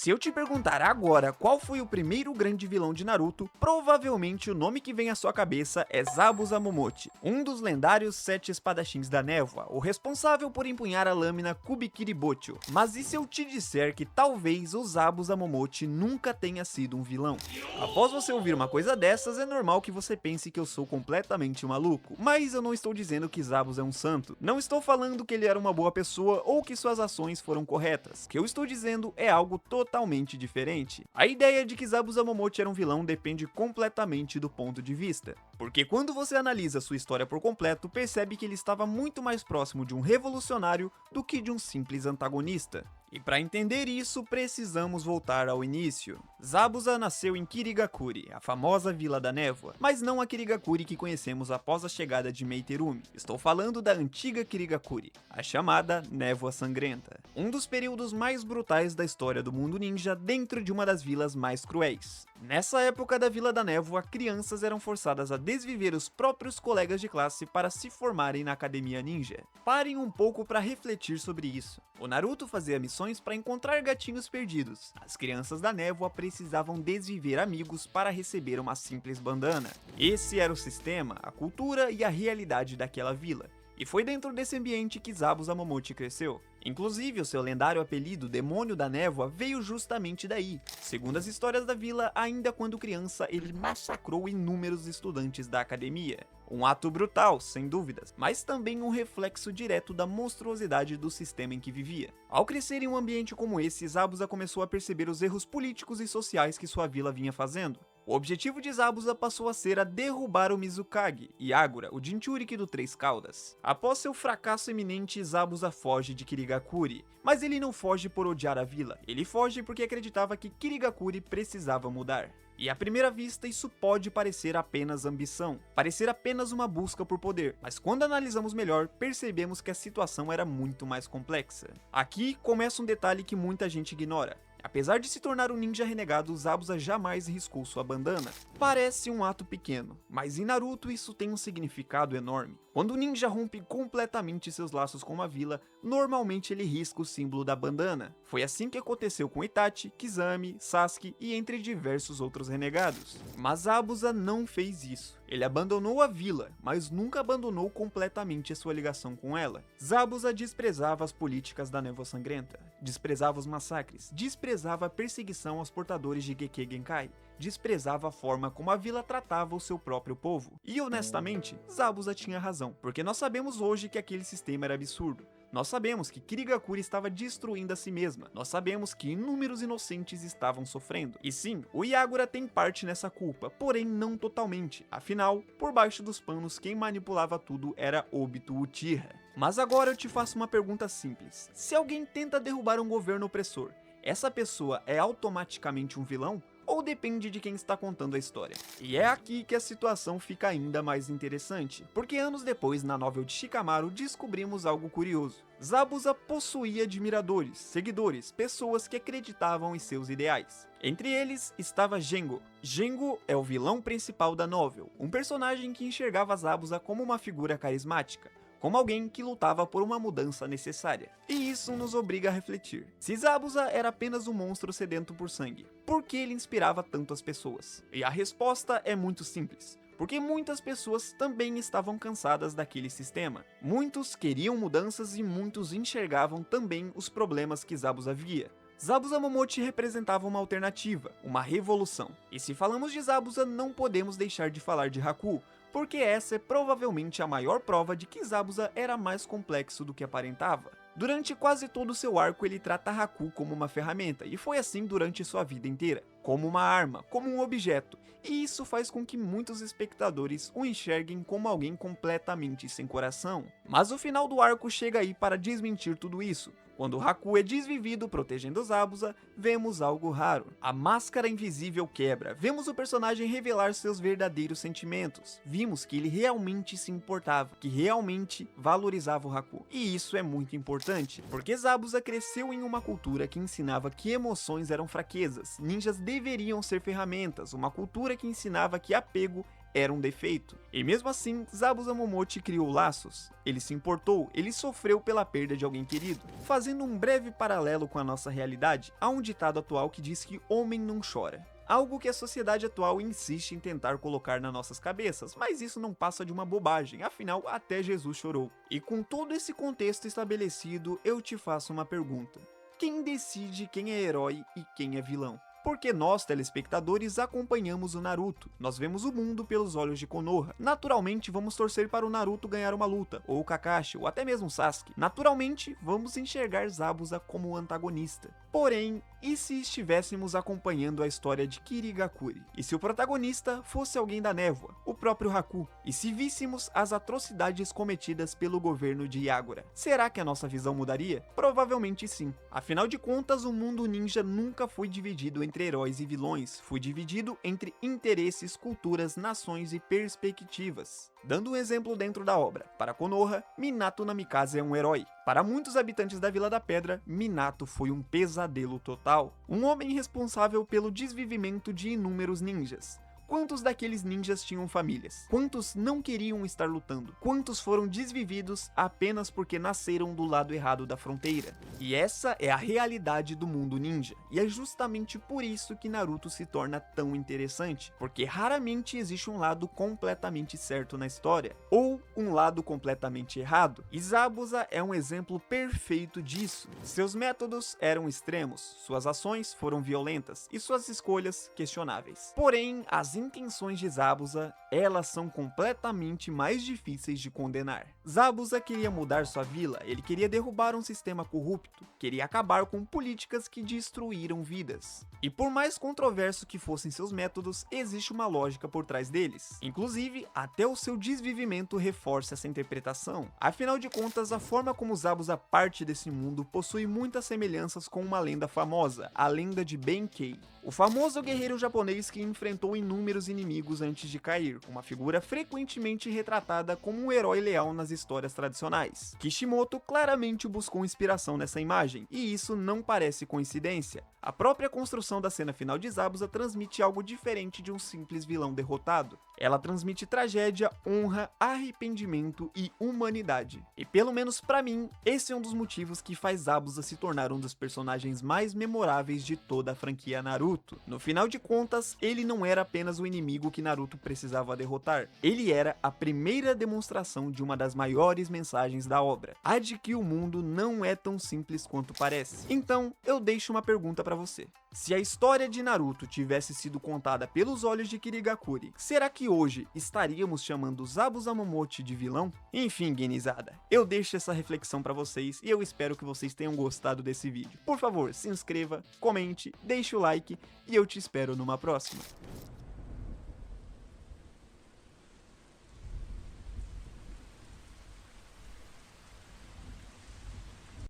Se eu te perguntar agora qual foi o primeiro grande vilão de Naruto, provavelmente o nome que vem à sua cabeça é Zabuza Momochi, um dos lendários 7 espadachins da névoa, o responsável por empunhar a lâmina Kubikiri Bocho. Mas e se eu te disser que talvez o Zabuza Momochi nunca tenha sido um vilão? Após você ouvir uma coisa dessas, é normal que você pense que eu sou completamente maluco, mas eu não estou dizendo que Zabuza é um santo, não estou falando que ele era uma boa pessoa ou que suas ações foram corretas. O que eu estou dizendo é algo totalmente diferente. A ideia de que Zabuza Momochi era um vilão depende completamente do ponto de vista, porque quando você analisa sua história por completo, percebe que ele estava muito mais próximo de um revolucionário do que de um simples antagonista. E para entender isso, precisamos voltar ao início. Zabuza nasceu em Kirigakuri, a famosa Vila da Névoa, mas não a Kirigakuri que conhecemos após a chegada de Meiterumi. Estou falando da antiga Kirigakuri, a chamada Névoa Sangrenta, um dos períodos mais brutais da história do mundo ninja dentro de uma das vilas mais cruéis. Nessa época da Vila da Névoa, crianças eram forçadas a desviver os próprios colegas de classe para se formarem na Academia Ninja. Parem um pouco para refletir sobre isso. O Naruto fazia missões para encontrar gatinhos perdidos. As crianças da névoa precisavam desviver amigos para receber uma simples bandana. Esse era o sistema, a cultura e a realidade daquela vila. E foi dentro desse ambiente que Zabuza Momochi cresceu. Inclusive, o seu lendário apelido Demônio da Névoa veio justamente daí. Segundo as histórias da vila, ainda quando criança, ele massacrou inúmeros estudantes da academia. Um ato brutal, sem dúvidas, mas também um reflexo direto da monstruosidade do sistema em que vivia. Ao crescer em um ambiente como esse, Zabuza começou a perceber os erros políticos e sociais que sua vila vinha fazendo. O objetivo de Zabuza passou a ser a derrubar o Mizukage, Yagura, o Jinchuriki do Três Caudas. Após seu fracasso iminente, Zabuza foge de Kirigakuri, mas ele não foge por odiar a vila, ele foge porque acreditava que Kirigakuri precisava mudar. E à primeira vista isso pode parecer apenas ambição, parecer apenas uma busca por poder, mas quando analisamos melhor, percebemos que a situação era muito mais complexa. Aqui começa um detalhe que muita gente ignora. Apesar de se tornar um ninja renegado, Zabuza jamais riscou sua bandana. Parece um ato pequeno, mas em Naruto isso tem um significado enorme. Quando o ninja rompe completamente seus laços com uma vila, normalmente ele risca o símbolo da bandana. Foi assim que aconteceu com Itachi, Kizami, Sasuke e entre diversos outros renegados. Mas Zabuza não fez isso. Ele abandonou a vila, mas nunca abandonou completamente a sua ligação com ela. Zabuza desprezava as políticas da Névoa Sangrenta, desprezava os massacres, desprezava a perseguição aos portadores de Gekkei Genkai, desprezava a forma como a vila tratava o seu próprio povo. E honestamente, Zabuza tinha razão, porque nós sabemos hoje que aquele sistema era absurdo. Nós sabemos que Kirigakuri estava destruindo a si mesma, nós sabemos que inúmeros inocentes estavam sofrendo. E sim, o Yagura tem parte nessa culpa, porém não totalmente, afinal, por baixo dos panos quem manipulava tudo era Obito Uchiha. Mas agora eu te faço uma pergunta simples, se alguém tenta derrubar um governo opressor, essa pessoa é automaticamente um vilão? Ou depende de quem está contando a história? E é aqui que a situação fica ainda mais interessante, porque anos depois, na novel de Shikamaru, descobrimos algo curioso. Zabuza possuía admiradores, seguidores, pessoas que acreditavam em seus ideais. Entre eles estava Gengo. Gengo é o vilão principal da novel, um personagem que enxergava Zabuza como uma figura carismática, como alguém que lutava por uma mudança necessária. E isso nos obriga a refletir. Se Zabuza era apenas um monstro sedento por sangue, por que ele inspirava tanto as pessoas? E a resposta é muito simples. Porque muitas pessoas também estavam cansadas daquele sistema. Muitos queriam mudanças e muitos enxergavam também os problemas que Zabuza via. Zabuza Momochi representava uma alternativa, uma revolução. E se falamos de Zabuza, não podemos deixar de falar de Haku, porque essa é provavelmente a maior prova de que Zabuza era mais complexo do que aparentava. Durante quase todo o seu arco ele trata Haku como uma ferramenta, e foi assim durante sua vida inteira, como uma arma, como um objeto, e isso faz com que muitos espectadores o enxerguem como alguém completamente sem coração. Mas o final do arco chega aí para desmentir tudo isso. Quando Haku é desvivido protegendo Zabuza, vemos algo raro. A máscara invisível quebra, vemos o personagem revelar seus verdadeiros sentimentos. Vimos que ele realmente se importava, que realmente valorizava o Haku. E isso é muito importante, porque Zabuza cresceu em uma cultura que ensinava que emoções eram fraquezas, ninjas deveriam ser ferramentas, uma cultura que ensinava que apego era um defeito. E mesmo assim, Zabuza Momochi criou laços. Ele se importou, ele sofreu pela perda de alguém querido. Fazendo um breve paralelo com a nossa realidade, há um ditado atual que diz que homem não chora. Algo que a sociedade atual insiste em tentar colocar nas nossas cabeças, mas isso não passa de uma bobagem, afinal até Jesus chorou. E com todo esse contexto estabelecido, eu te faço uma pergunta. Quem decide quem é herói e quem é vilão? Porque nós, telespectadores, acompanhamos o Naruto. Nós vemos o mundo pelos olhos de Konoha. Naturalmente, vamos torcer para o Naruto ganhar uma luta, ou o Kakashi, ou até mesmo o Sasuke. Naturalmente, vamos enxergar Zabuza como o antagonista. Porém, e se estivéssemos acompanhando a história de Kirigakure? E se o protagonista fosse alguém da névoa, o próprio Haku? E se víssemos as atrocidades cometidas pelo governo de Yagura? Será que a nossa visão mudaria? Provavelmente sim. Afinal de contas, o mundo ninja nunca foi dividido entre heróis e vilões, foi dividido entre interesses, culturas, nações e perspectivas. Dando um exemplo dentro da obra, para Konoha, Minato Namikaze é um herói. Para muitos habitantes da Vila da Pedra, Minato foi um pesadelo total. Um homem responsável pelo desvivimento de inúmeros ninjas. Quantos daqueles ninjas tinham famílias? Quantos não queriam estar lutando? Quantos foram desvividos apenas porque nasceram do lado errado da fronteira? E essa é a realidade do mundo ninja. E é justamente por isso que Naruto se torna tão interessante, porque raramente existe um lado completamente certo na história, ou um lado completamente errado. E Zabuza é um exemplo perfeito disso. Seus métodos eram extremos, suas ações foram violentas e suas escolhas questionáveis. Porém, as intenções de Zabuza, elas são completamente mais difíceis de condenar. Zabuza queria mudar sua vila, ele queria derrubar um sistema corrupto, queria acabar com políticas que destruíram vidas. E por mais controverso que fossem seus métodos, existe uma lógica por trás deles. Inclusive, até o seu desvivimento reforça essa interpretação. Afinal de contas, a forma como Zabuza parte desse mundo possui muitas semelhanças com uma lenda famosa, a lenda de Benkei. O famoso guerreiro japonês que enfrentou inúmeros inimigos antes de cair, uma figura frequentemente retratada como um herói leal nas histórias tradicionais. Kishimoto claramente buscou inspiração nessa imagem, e isso não parece coincidência. A própria construção da cena final de Zabuza transmite algo diferente de um simples vilão derrotado. Ela transmite tragédia, honra, arrependimento e humanidade. E pelo menos pra mim, esse é um dos motivos que faz Zabuza se tornar um dos personagens mais memoráveis de toda a franquia Naruto. No final de contas, ele não era apenas o inimigo que Naruto precisava derrotar. Ele era a primeira demonstração de uma das maiores mensagens da obra, a de que o mundo não é tão simples quanto parece. Então, eu deixo uma pergunta pra você. Se a história de Naruto tivesse sido contada pelos olhos de Kirigakure, será que hoje estaríamos chamando Zabuza Momochi de vilão? Enfim, guinizada, eu deixo essa reflexão pra vocês e eu espero que vocês tenham gostado desse vídeo. Por favor, se inscreva, comente, deixe o like e eu te espero numa próxima.